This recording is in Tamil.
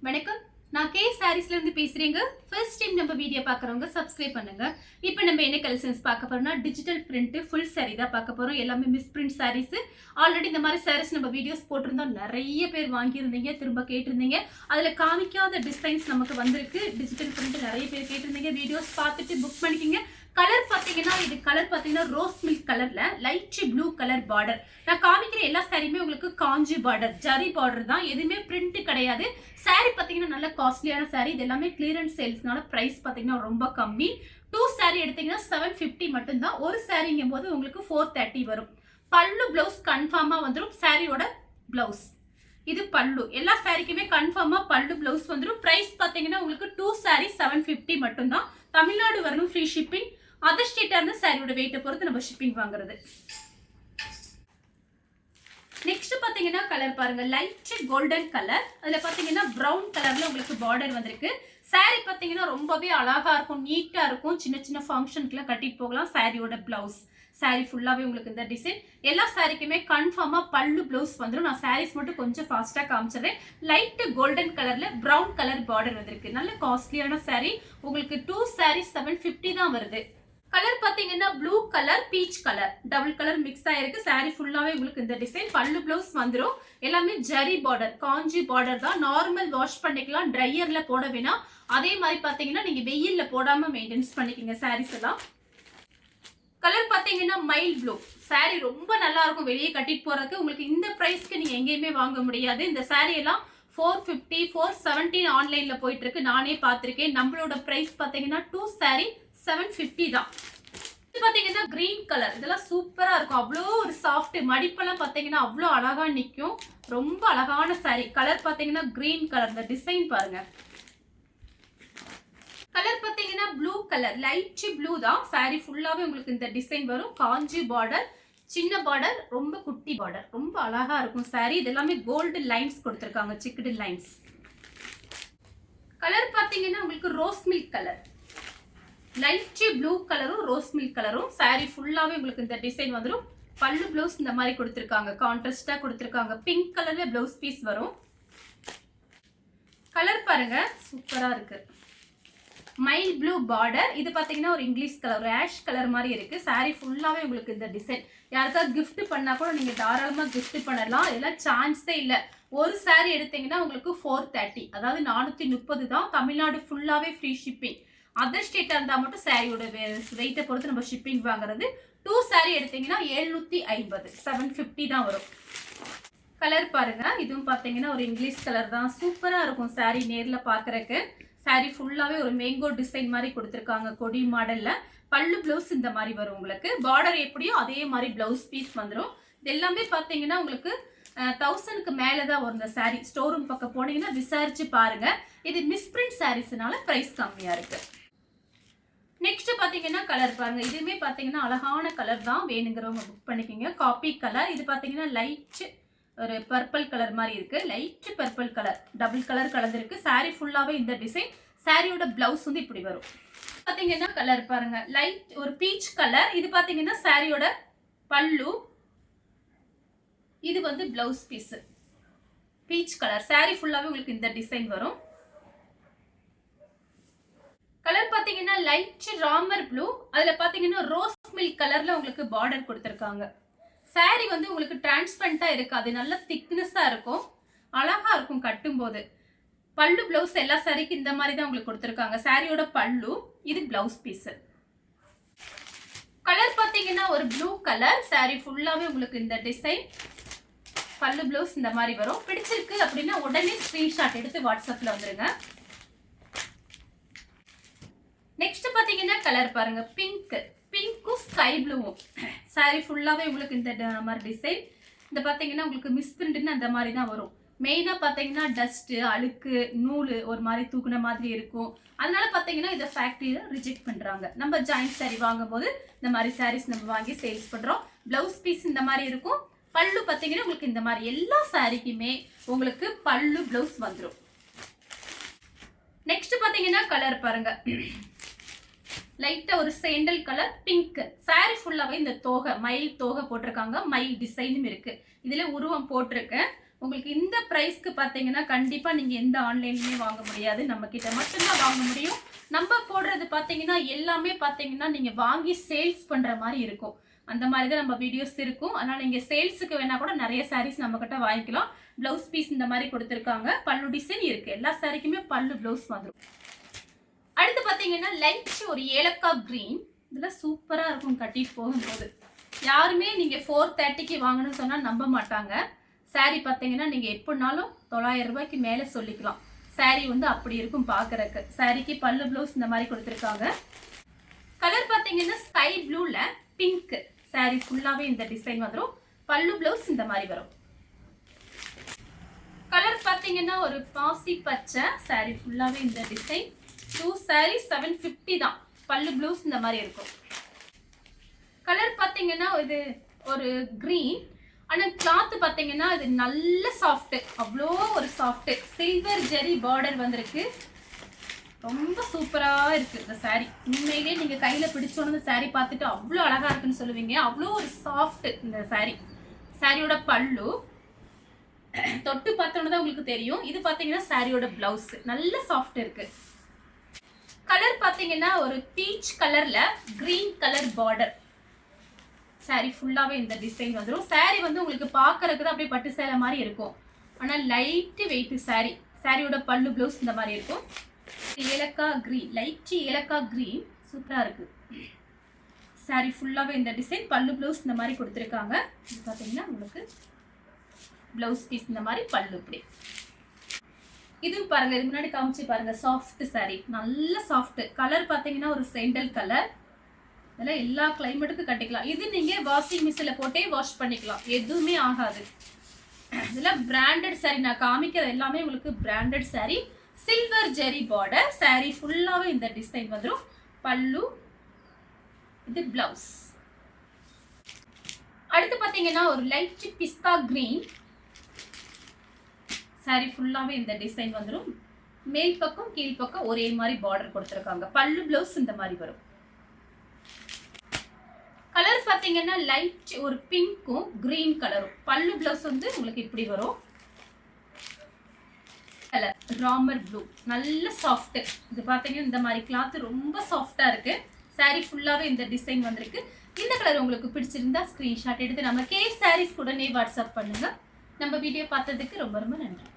வணக்கம். நான் கே சாரீஸ்ல இருந்து பேசுறேங்க. ஃபர்ஸ்ட் டைம் நம்ம வீடியோ பார்க்குறவங்க சப்ஸ்கிரைப் பண்ணுங்க. இப்போ நம்ம என்ன கலெக்ஷன்ஸ் பார்க்க போறோம்னா டிஜிட்டல் பிரிண்ட் ஃபுல் saree தான் பார்க்க போறோம். எல்லாமே மிஸ் பிரிண்ட் சாரீஸ். ஆல்ரெடி இந்த மாதிரி சாரீஸ் நம்ம வீடியோஸ் போட்டிருந்தோம். நிறைய பேர் வாங்கியிருந்தீங்க, திரும்ப கேட்டிருந்தீங்க. அதுல காமிக்காத டிசைன்ஸ் நமக்கு வந்திருக்கு. டிஜிட்டல் பிரிண்ட் நிறைய பேர் கேட்டிருந்தீங்க. வீடியோஸ் பார்த்துட்டு புக் பண்ணிக்கிங்க. கலர் பார்த்தீங்கன்னா இது கலர் பார்த்தீங்கன்னா ரோஸ் மில்க் கலர்ல லைட் ப்ளூ கலர் பார்டர். நான் காமிக்கிற எல்லா சாரியுமே உங்களுக்கு காஞ்சி பார்டர், ஜரி பார்டர் தான். எதுவுமே பிரிண்ட் கிடையாது. சாரி பார்த்தீங்கன்னா நல்ல காஸ்ட்லியான சாரி. இது எல்லாமே கிளியரன்ஸ் சேல்ஸ்னால பிரைஸ் பார்த்தீங்கன்னா ரொம்ப கம்மி. 2 சாரி எடுத்தீங்கன்னா 750 மட்டும்தான். ஒரு சாரிங்கும் போது உங்களுக்கு 430 வரும். பல்லு பிளவுஸ் கன்ஃபார்மா வந்துடும். சாரியோட பிளவுஸ் இது பல்லு. எல்லா சாரிக்குமே கன்ஃபார்மா பல்லு பிளவுஸ் வந்துடும். பிரைஸ் பார்த்தீங்கன்னா உங்களுக்கு 2 சாரி 750 மட்டும்தான். தமிழ்நாடு வரணும், ஃப்ரீ ஷிப்பிங். அதர் ஸ்டேட்டா இருந்து சாரியோட வெயிட்டை பொறுத்து நம்ம ஷிப்பிங் வாங்குறது. நெக்ஸ்ட் பாத்தீங்கன்னா கலர் பாருங்க, லைட் கோல்டன் கலர். அதுல பாத்தீங்கன்னா பிரவுன் கலர்ல உங்களுக்கு பார்டர் வந்திருக்கு. சாரி பாத்தீங்கன்னா ரொம்பவே அழகா இருக்கும், நீட்டா இருக்கும். சின்ன சின்ன ஃபங்க்ஷனுக்குலாம் கட்டிட்டு போகலாம். சாரியோட பிளவுஸ், சாரி ஃபுல்லாவே உங்களுக்கு இந்த டிசைன். எல்லா சாரிக்குமே கன்ஃபார்மா பல்லு பிளவுஸ் வந்துடும். நான் சாரீஸ் மட்டும் கொஞ்சம் ஃபாஸ்டா காமிச்சிடுறேன். லைட் கோல்டன் கலர்ல பிரவுன் கலர் பார்டர் வந்திருக்கு. நல்ல காஸ்ட்லியான சாரி. உங்களுக்கு 2 சாரி 750 தான் வருது. கலர் பாத்தீங்கன்னா blue colour, peach colour, double colour mix ஆயிருக்கு. சாரி ஃபுல்லாவே உங்களுக்கு இந்த டிசைன். பல்லு பிளவுஸ் வந்துடும். எல்லாமே ஜரி பார்டர், காஞ்சி பார்டர் தான். நார்மல் வாஷ் பண்ணிக்கலாம், ட்ரையர்ல போட வேணாம். அதே மாதிரி பாத்தீங்கன்னா நீங்க வெயில்ல போடாம மெயின்டைன்ஸ் பண்ணிக்கங்க சாரீஸ் எல்லாம். கலர் பாத்தீங்கன்னா மைல் ப்ளூ. சாரி ரொம்ப நல்லா இருக்கும் வெளியே கட்டிட்டு போறதுக்கு. உங்களுக்கு இந்த பிரைஸ்க்கு நீங்க எங்கேயுமே வாங்க முடியாது. இந்த சாரி எல்லாம் 450, 470 ஆன்லைன்ல போயிட்டு இருக்கு. நானே பார்த்திருக்கேன். நம்மளோட பிரைஸ் பாத்தீங்கன்னா 2 சாரி 750 தான். இது பாத்தீங்கன்னா கிரீன் கலர். இதெல்லாம் சூப்பரா இருக்கும். அவ்வளோ ஒரு சாஃப்ட், மடிப்பெல்லாம் பாத்தீங்கன்னா அவ்வளோ அழகா நிற்கும். ரொம்ப அழகான சாரி. கலர் பாத்தீங்கன்னா கிரீன் கலர். இந்த டிசைன் பாருங்க. கலர் பாத்தீங்கன்னா ப்ளூ கலர், லைட் ப்ளூ தான். சாரி ஃபுல்லாவே உங்களுக்கு இந்த டிசைன் வரும். காஞ்சி பார்டர், சின்ன பார்டர், ரொம்ப குட்டி பார்டர். ரொம்ப அழகா இருக்கும் சாரி. இது எல்லாமே கோல்டு லைன்ஸ் கொடுத்துருக்காங்க, சிக்கடு லைன்ஸ். கலர் பாத்தீங்கன்னா உங்களுக்கு rose milk colour, light blue கலரும் ரோஸ் மில்க் கலரும். சாரி ஃபுல்லாவே உங்களுக்கு இந்த டிசைன் வந்துடும். பல்லு பிளவுஸ் இந்த மாதிரி கொடுத்துருக்காங்க, கான்ட்ராஸ்டா கொடுத்துருக்காங்க. பிங்க் கலர்ல பிளவுஸ் பீஸ் வரும். கலர் பாருங்க, சூப்பரா இருக்கு. Mile blue border. இது பாத்தீங்கன்னா ஒரு இங்கிலீஷ் கலர், ஒரு ஆஷ் கலர் மாதிரி இருக்கு. சாரி ஃபுல்லாவே உங்களுக்கு இந்த டிசைன். யாருக்காவது கிஃப்ட் பண்ணா கூட நீங்க தாராளமா கிஃப்ட் பண்ணலாம். இதெல்லாம் சான்ஸே இல்ல. ஒரு சாரி எடுத்தீங்கன்னா உங்களுக்கு 430, அதாவது 430 தான். தமிழ்நாடு ஃபுல்லாவே ஃப்ரீ ஷிப்பிங். அதர் ஸ்டேட்டா இருந்தா மட்டும் சாரியோட வெயிட்டை பொறுத்து நம்ம ஷிப்பிங் வாங்குறது. 2 சாரி எடுத்தீங்கன்னா 750, 750 தான் வரும். கலர் பாருங்க, இதுவும் பாத்தீங்கன்னா ஒரு இங்கிலீஷ் கலர் தான். சூப்பரா இருக்கும் சாரி நேர்ல பாக்குறதுக்கு. சாரி ஃபுல்லாவே ஒரு மேங்கோ டிசைன் மாதிரி கொடுத்துருக்காங்க, கொடி மாடல்ல. பல்லு பிளவுஸ் இந்த மாதிரி வரும். உங்களுக்கு பார்டர் எப்படியோ அதே மாதிரி பிளவுஸ் பீஸ் வந்துடும். இது எல்லாமே பாத்தீங்கன்னா உங்களுக்கு 1000க்கு மேலதான் வரும். இந்த சாரி ஸ்டோர் ரூம் பக்கம் போனீங்கன்னா விசாரிச்சு பாருங்க. இது மிஸ் பிரிண்ட் சாரீஸ்னால பிரைஸ் கம்மியா இருக்கு. நெக்ஸ்ட் பாத்தீங்கன்னா கலர் பாருங்க. இதுவுமே பாத்தீங்கன்னா அழகான கலர் தான். வேணுங்கிறவங்க புக் பண்ணிக்கோங்க. Coffee colour. இது பாத்தீங்கன்னா லைட் ஒரு பர்பிள் கலர் மாதிரி இருக்கு. Light purple colour, double colour கலந்துருக்கு. சாரி ஃபுல்லாவே இந்த டிசைன். சாரியோட பிளவுஸ் வந்து இப்படி வரும். பாத்தீங்கன்னா கலர் பாருங்க, லைட் ஒரு பீச் கலர். இது பாத்தீங்கன்னா சாரியோட பல்லு. இது வந்து blouse piece, peach colour. Sari ஃபுல்லாவே உங்களுக்கு இந்த டிசைன் வரும். கலர் பாத்தீங்கன்னா லைட் ராமர் ப்ளூ. அதுல பாத்தீங்கன்னா ரோஸ் மில்க் கலர்ல உங்களுக்கு பார்டர் கொடுத்திருக்காங்க. சாரி வந்து உங்களுக்கு டிரான்ஸ்பரண்டா இருக்காது, நல்ல திக்னஸா இருக்கும், அழகா இருக்கும் கட்டும் போது. பல்லு பிளவுஸ் எல்லா சாரிக்கு இந்த மாதிரி தான் உங்களுக்கு கொடுத்திருக்காங்க. சாரியோட பல்லு, இது பிளவுஸ் பீஸ். கலர் பாத்தீங்கன்னா ஒரு ப்ளூ கலர். சாரி ஃபுல்லாவே உங்களுக்கு இந்த டிசைன். பல்லு பிளவுஸ் இந்த மாதிரி வரும். பிடிச்சிருக்கு அப்படின்னா உடனே ஸ்கிரீன்ஷாட் எடுத்து வாட்ஸ்அப்ல வந்துருங்க. நெக்ஸ்ட் பாத்தீங்கன்னா கலர் பாருங்க, பிங்க், பிங்க்கும் ஸ்கை ப்ளூவும். சாரி ஃபுல்லாவே உங்களுக்கு இந்த மாதிரி டிசைன். இந்த பாத்தீங்கன்னா உங்களுக்கு மிஸ் பிரிண்ட்னு அந்த மாதிரி தான் வரும். மெயினா பாத்தீங்கன்னா டஸ்ட், அழுக்கு, நூல் ஒரு மாதிரி தூக்குன மாதிரி இருக்கும். அதனால பாத்தீங்கன்னா இதை ஃபேக்டரியில ரிஜெக்ட் பண்றாங்க. நம்ம ஜாயிண்ட் சாரி வாங்கும் போது இந்த மாதிரி சாரீஸ் நம்ம வாங்கி சேல்ஸ் பண்றோம். பிளவுஸ் பீஸ் இந்த மாதிரி இருக்கும். பல்லு பாத்தீங்கன்னா உங்களுக்கு இந்த மாதிரி எல்லா சாரிக்குமே உங்களுக்கு பல்லு பிளவுஸ் வந்துடும். நெக்ஸ்ட் பாத்தீங்கன்னா கலர் பாருங்க, லைட்டா ஒரு சேண்டல் கலர், பிங்க். சாரி ஃபுல்லாவே இந்த தோகை, மயில் தோகை போட்டிருக்காங்க. மயில் டிசைனும் இருக்கு. இதுல உருவம் போட்டிருக்கேன். உங்களுக்கு இந்த ப்ரைஸ்க்கு பார்த்தீங்கன்னா கண்டிப்பாக நீங்கள் எந்த ஆன்லைன்லேயுமே வாங்க முடியாது, நம்மக்கிட்ட மட்டும்தான் வாங்க முடியும். நம்ம போடுறது பார்த்தீங்கன்னா எல்லாமே பார்த்தீங்கன்னா நீங்கள் வாங்கி சேல்ஸ் பண்ணுற மாதிரி இருக்கும். அந்த மாதிரி தான் நம்ம வீடியோஸ் இருக்கும். அதனால் நீங்கள் சேல்ஸுக்கு வேணால் கூட நிறைய சாரீஸ் நம்மக்கிட்ட வாங்கிக்கலாம். ப்ளவுஸ் பீஸ் இந்த மாதிரி கொடுத்துருக்காங்க. பல்லு டிசைன் இருக்குது. எல்லா சாரிக்குமே பல்லு ப்ளவுஸ் வந்துடும். அடுத்து பார்த்தீங்கன்னா லைட் ஒரு ஏலக்காய் க்ரீன். இதெல்லாம் சூப்பராக இருக்கும் கட்டிட்டு போகும்போது. யாருமே நீங்கள் 430க்கு வாங்கணும்னு சொன்னால் நம்ப மாட்டாங்க. சாரீ பார்த்தீங்கன்னா நீங்கள் எப்படினாலும் 900 ரூபாய்க்கு மேலே சொல்லிக்கலாம். சாரீ வந்து அப்படி இருக்கும் பார்க்குறக்கு. சாரீக்கு பல்லு ப்ளவுஸ் இந்த மாதிரி கொடுத்துருக்காங்க. கலர் பார்த்தீங்கன்னா ஸ்கை ப்ளூவில் பிங்க். சாரீ ஃபுல்லாகவே இந்த டிசைன் வந்துடும். பல்லு ப்ளவுஸ் இந்த மாதிரி வரும். கலர் பார்த்தீங்கன்னா ஒரு பாசி பச்சை. சாரீ ஃபுல்லாகவே இந்த டிசைன். 2 சாரீ 750 தான். பல்லு ப்ளவுஸ் இந்த மாதிரி இருக்கும். கலர் பார்த்தீங்கன்னா இது ஒரு க்ரீன். ஆனால் கிளாத் பார்த்தீங்கன்னா இது நல்ல சாஃப்ட்டு, அவ்வளோ ஒரு சாஃப்ட்டு. சில்வர் ஜெரி பார்டர் வந்திருக்கு. ரொம்ப சூப்பராக இருக்குது இந்த சாரீ. உண்மையிலே நீங்கள் கையில் பிடிச்சோன்னு இந்த சாரீ பார்த்துட்டு அவ்வளோ அழகாக இருக்குன்னு சொல்லுவீங்க. அவ்வளோ ஒரு சாஃப்ட்டு இந்த சாரீ. சாரியோட பல்லு தொட்டு பார்த்தோன்னு தான் உங்களுக்கு தெரியும். இது பார்த்தீங்கன்னா சாரியோட ப்ளவுஸ் நல்ல சாஃப்ட் இருக்குது. கலர் பார்த்தீங்கன்னா ஒரு பீச் கலரில் க்ரீன் கலர் பார்டர். சாரீ ஃபுல்லாகவே இந்த டிசைன் வந்துடும். சாரீ வந்து உங்களுக்கு பார்க்கறதுக்கு தான் அப்படியே பட்டு சேலை மாதிரி இருக்கும். ஆனால் லைட்டு வெயிட்டு சாரீ. சாரியோட பல்லு ப்ளவுஸ் இந்த மாதிரி இருக்கும். ஏலக்காய் க்ரீன், லைட்டு ஏலக்காய் க்ரீன் சூப்பராக இருக்குது. சாரீ ஃபுல்லாகவே இந்த டிசைன். பல்லு ப்ளவுஸ் இந்த மாதிரி கொடுத்துருக்காங்க. இது பார்த்தீங்கன்னா உங்களுக்கு ப்ளவுஸ் பீஸ் இந்த மாதிரி பல்லு இப்படி. இதுவும் பாருங்கள், இது முன்னாடி காமிச்சு பாருங்கள். சாஃப்ட் சாரீ, நல்ல சாஃப்ட். கலர் பார்த்தீங்கன்னா ஒரு செண்டல் கலர். இதெல்லாம் எல்லா கிளைமேட்டுக்கும் கட்டிக்கலாம். இது நீங்கள் வாஷிங் மிஷினில் போட்டே வாஷ் பண்ணிக்கலாம், எதுவுமே ஆகாது. இதெல்லாம் பிராண்டட் சாரீ. நான் காமிக்கிறது எல்லாமே உங்களுக்கு பிராண்டட் சாரீ. சில்வர் ஜெரி பார்டர். சாரீ ஃபுல்லாகவே இந்த டிசைன் வந்துடும். பல்லு, இது ப்ளவுஸ். அடுத்து பார்த்தீங்கன்னா ஒரு லைட் பிஸ்தா க்ரீன். சாரீ ஃபுல்லாகவே இந்த டிசைன் வந்துடும். மேல் பக்கம் கீழ் பக்கம் ஒரே மாதிரி பார்டர் கொடுத்துருக்காங்க. பல்லு ப்ளவுஸ் இந்த மாதிரி வரும். கலர் பார்த்தீங்கன்னா லைட் ஒரு பிங்க்கும் க்ரீன் கலரும். பல்லு ப்ளவுஸ் வந்து உங்களுக்கு இப்படி வரும். கலர் ராமர் ப்ளூ, நல்ல சாஃப்ட். இது பார்த்தீங்கன்னா இந்த மாதிரி கிளாத் ரொம்ப சாஃப்டாக இருக்குது. சாரீ ஃபுல்லாகவே இந்த டிசைன் வந்திருக்கு. இந்த கலர் உங்களுக்கு பிடிச்சிருந்தா ஸ்க்ரீன்ஷாட் எடுத்து நம்ம கே சாரீஸ் உடனே வாட்ஸ்அப் பண்ணுங்கள். நம்ம வீடியோ பார்த்ததுக்கு ரொம்ப ரொம்ப நன்றி.